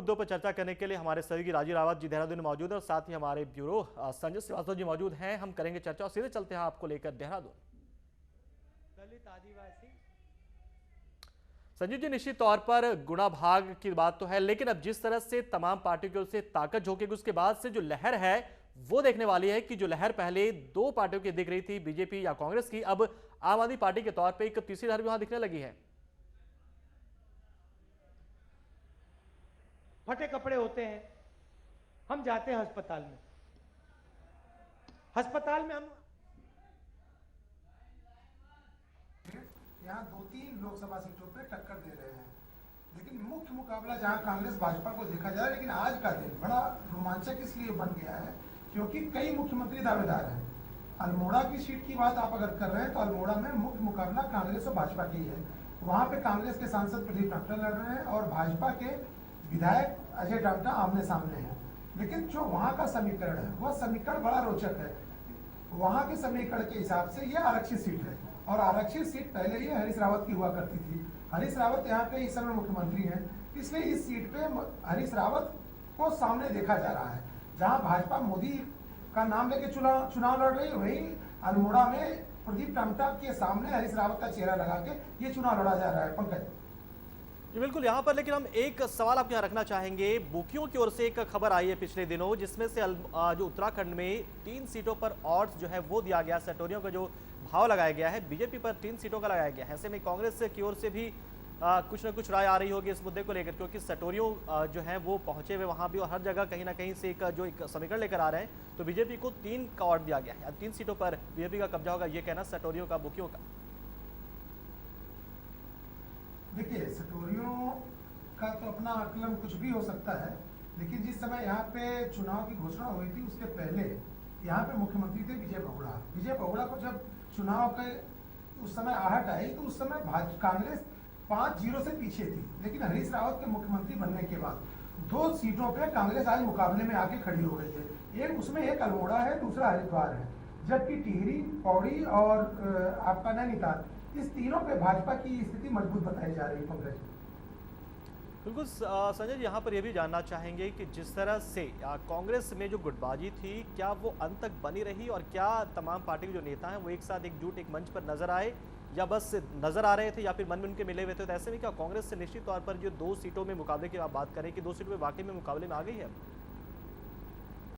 मुद्दों पर चर्चा करने के लिए हमारे सहयोगी राजीव रावत जी देहरादून में मौजूद है और साथ ही हमारे ब्यूरो संजय श्रीवास्तव जी मौजूद हैं। हम करेंगे चर्चा और सीधे चलते हैं आपको लेकर देहरादून। दलित आदिवासी संजीव जी, निश्चित तौर पर गुणा भाग की बात तो है, लेकिन अब जिस तरह से तमाम पार्टियों की ओर से ताकत झोंकेगी उसके बाद से जो लहर है वो देखने वाली है कि जो लहर पहले दो पार्टियों की दिख रही थी, बीजेपी या कांग्रेस की, अब आम आदमी पार्टी के तौर पर एक तीसरी लहर भी वहां दिखने लगी है। फटे कपड़े होते हैं, हम जाते हैं अस्पताल में हम यहाँ 2-3 लोकसभा सीटों पे टक्कर दे रहे हैं, लेकिन मुख्य मुकाबला जहाँ कांग्रेस भाजपा को देखा जा रहा है। लेकिन आज का दिन बड़ा रोमांचक इसलिए बन गया है क्योंकि कई मुख्यमंत्री दावेदार हैं। अल्मोड़ा की सीट की बात आप अगर कर रहे हैं तो अल्मोड़ा में मुख्य मुकाबला कांग्रेस और भाजपा की है। वहाँ पे कांग्रेस के सांसद प्रदीप टांटा लड़ रहे हैं और भाजपा के विधायक अजय टांटा आमने सामने हैं। लेकिन जो वहाँ का समीकरण है वह समीकरण बड़ा रोचक है। वहाँ के समीकरण के हिसाब से यह आरक्षित सीट है और आरक्षित सीट पहले ही हरीश रावत की हुआ करती थी। हरीश रावत यहाँ के इस समय मुख्यमंत्री हैं, इसलिए इस सीट पे हरीश रावत को सामने देखा जा रहा है। जहाँ भाजपा मोदी का नाम लेके चुनाव लड़ रही है, वहीं अल्मोड़ा में प्रदीप टांटा के सामने हरीश रावत का चेहरा लगा के ये चुनाव लड़ा जा रहा है। पंकज जी बिल्कुल, यहाँ पर लेकिन हम एक सवाल आपके यहाँ रखना चाहेंगे। बुकियों की ओर से एक खबर आई है पिछले दिनों, जिसमें से जो उत्तराखंड में 3 सीटों पर ऑड्स जो है वो दिया गया, सटोरियों का जो भाव लगाया गया है, बीजेपी पर 3 सीटों का लगाया गया है। ऐसे में कांग्रेस की ओर से भी कुछ ना कुछ राय आ रही होगी इस मुद्दे को लेकर, क्योंकि सटोरियों जो हैं वो पहुंचे हुए वहां भी और हर जगह कहीं ना कहीं से एक समीकरण लेकर आ रहे हैं। तो बीजेपी को 3 का ऑड दिया गया है, 3 सीटों पर बीजेपी का कब्जा होगा, ये कहना सटोरियों का, बुकियों का। देखिए, सटोरियों का तो अपना आकलन कुछ भी हो सकता है, लेकिन जिस समय यहाँ पे चुनाव की घोषणा हुई थी उसके पहले यहाँ पे मुख्यमंत्री थे विजय बहुगुणा। विजय बहुगुणा को जब चुनाव के उस समय आहट आई तो उस समय कांग्रेस 5-0 से पीछे थी। लेकिन हरीश रावत के मुख्यमंत्री बनने के बाद 2 सीटों पे कांग्रेस आज मुकाबले में आके खड़ी हो गई है। एक उसमें एक अल्मोड़ा है, दूसरा हरिद्वार है, जबकि टिहरी, पौड़ी और आपका नैनीताल, इस तीनों पे भाजपा की स्थिति मजबूत बताई जा रही है। पंकज बिल्कुल संजय जी, यहाँ पर यह भी जानना चाहेंगे कि जिस तरह से कांग्रेस में जो गुटबाजी थी, क्या वो अंत तक बनी रही और क्या तमाम पार्टी के जो नेता हैं वो एक साथ एकजुट एक मंच पर नजर आए, या बस नजर आ रहे थे या फिर मन में उनके मिले हुए थे? तो ऐसे में क्या कांग्रेस से निश्चित तौर पर जो 2 सीटों में मुकाबले की आप बात करें कि 2 सीटों में वाकई में मुकाबले में आ गई है?